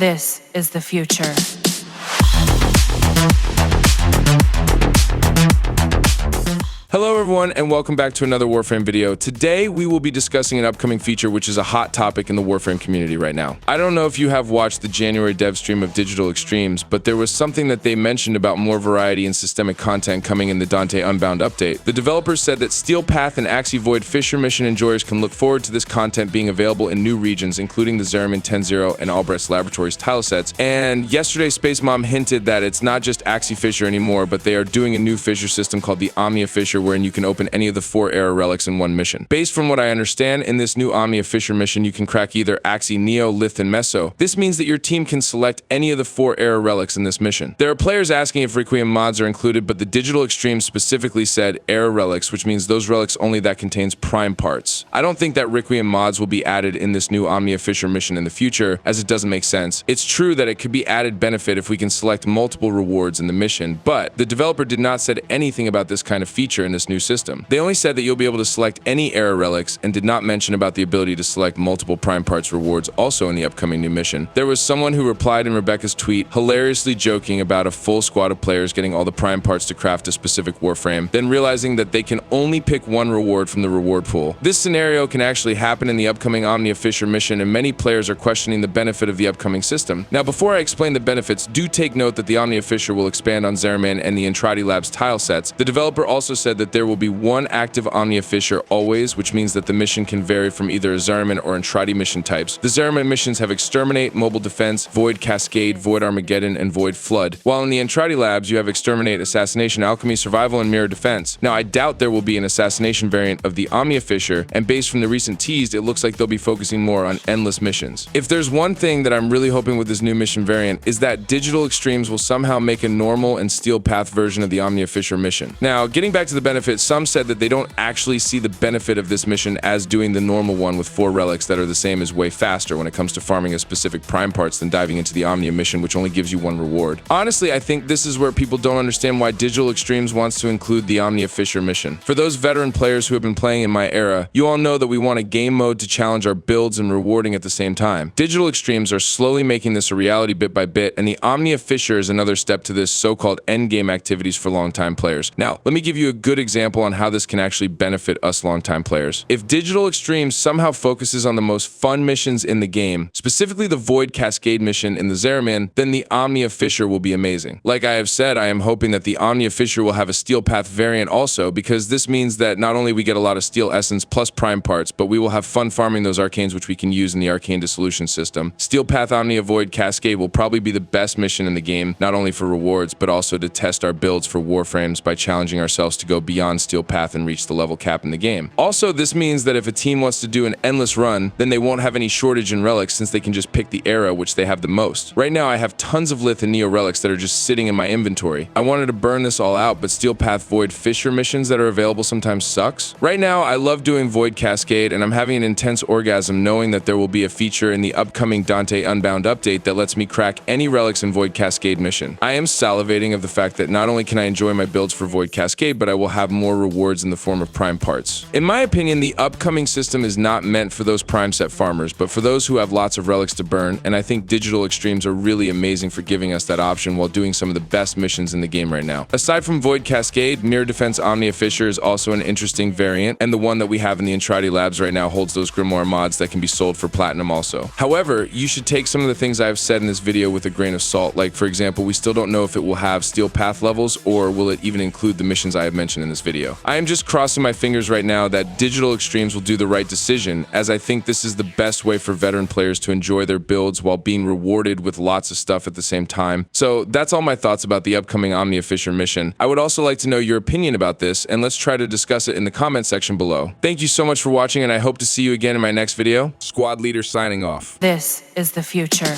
This is the future. Hello everyone and welcome back to another Warframe video. Today we will be discussing an upcoming feature which is a hot topic in the Warframe community right now. I don't know if you have watched the January dev stream of Digital Extremes, but there was something that they mentioned about more variety and systemic content coming in the Dante Unbound update. The developers said that Steel Path and Axie Void Fisher mission enjoyers can look forward to this content being available in new regions, including the Zariman 10.0 and Albrecht Laboratories tile sets. And yesterday Space Mom hinted that it's not just Axie Fisher anymore, but they are doing a new Fisher system called the Omni Officier, wherein you can open any of the 4 era relics in one mission. Based from what I understand, in this new Omni Officier mission, you can crack either Axie, Neo, Lith, and Meso. This means that your team can select any of the 4 era relics in this mission. There are players asking if Requiem mods are included, but the Digital Extremes specifically said era relics, which means those relics only that contains prime parts. I don't think that Requiem mods will be added in this new Omni Officier mission in the future, as it doesn't make sense. It's true that it could be added benefit if we can select multiple rewards in the mission, but the developer did not say anything about this kind of feature in this new system. They only said that you'll be able to select any era relics and did not mention about the ability to select multiple prime parts rewards also in the upcoming new mission. There was someone who replied in Rebecca's tweet, hilariously joking about a full squad of players getting all the prime parts to craft a specific Warframe, then realizing that they can only pick one reward from the reward pool. This scenario can actually happen in the upcoming Omni Officier mission, and many players are questioning the benefit of the upcoming system. Now, before I explain the benefits, do take note that the Omni Officier will expand on Zariman and the Entrati Labs tile sets. The developer also said that there will be one active Omni Officier always, which means that the mission can vary from either a Zariman or Entrati mission types. The Zariman missions have Exterminate, Mobile Defense, Void Cascade, Void Armageddon, and Void Flood, while in the Entrati Labs you have Exterminate, Assassination, Alchemy, Survival, and Mirror Defense. Now, I doubt there will be an Assassination variant of the Omni Officier, and based from the recent teased, it looks like they'll be focusing more on endless missions. If there's one thing that I'm really hoping with this new mission variant, is that Digital Extremes will somehow make a normal and Steel Path version of the Omni Officier mission. Now, getting back to the benefits, some said that they don't actually see the benefit of this mission as doing the normal one with 4 relics that are the same as way faster when it comes to farming a specific prime parts than diving into the Omnia mission, which only gives you 1 reward. Honestly, I think this is where people don't understand why Digital Extremes wants to include the Omni Officier mission. For those veteran players who have been playing in my era, you all know that we want a game mode to challenge our builds and rewarding at the same time. Digital Extremes are slowly making this a reality bit by bit, and the Omni Officier is another step to this so-called endgame activities for longtime players. Now, let me give you a good example on how this can actually benefit us longtime players. If Digital Extremes somehow focuses on the most fun missions in the game, specifically the Void Cascade mission in the Zariman, then the Omni Officier will be amazing. Like I have said, I am hoping that the Omni Officier will have a Steel Path variant also, because this means that not only we get a lot of Steel Essence plus prime parts, but we will have fun farming those arcanes which we can use in the Arcane Dissolution system. Steel Path Omni Void Cascade will probably be the best mission in the game, not only for rewards, but also to test our builds for Warframes by challenging ourselves to go beyond Steel Path and reach the level cap in the game. Also, this means that if a team wants to do an endless run, then they won't have any shortage in relics since they can just pick the era which they have the most. Right now, I have tons of Lith and Neo relics that are just sitting in my inventory. I wanted to burn this all out, but Steel Path Void Fisher missions that are available sometimes sucks. Right now, I love doing Void Cascade, and I'm having an intense orgasm knowing that there will be a feature in the upcoming Dante Unbound update that lets me crack any relics in Void Cascade mission. I am salivating of the fact that not only can I enjoy my builds for Void Cascade, but I will have more rewards in the form of prime parts. In my opinion, the upcoming system is not meant for those prime set farmers, but for those who have lots of relics to burn, and I think Digital Extremes are really amazing for giving us that option while doing some of the best missions in the game right now. Aside from Void Cascade, Mirror Defense Omni Officier is also an interesting variant, and the one that we have in the Entrati Labs right now holds those Grimoire mods that can be sold for platinum also. However, you should take some of the things I've said in this video with a grain of salt, like for example, we still don't know if it will have Steel Path levels or will it even include the missions I have mentioned in this video. I am just crossing my fingers right now that Digital Extremes will do the right decision, as I think this is the best way for veteran players to enjoy their builds while being rewarded with lots of stuff at the same time. So that's all my thoughts about the upcoming Omni Officier mission. I would also like to know your opinion about this, and let's try to discuss it in the comment section below. Thank you so much for watching, and I hope to see you again in my next video. Squad Leader signing off. This is the future.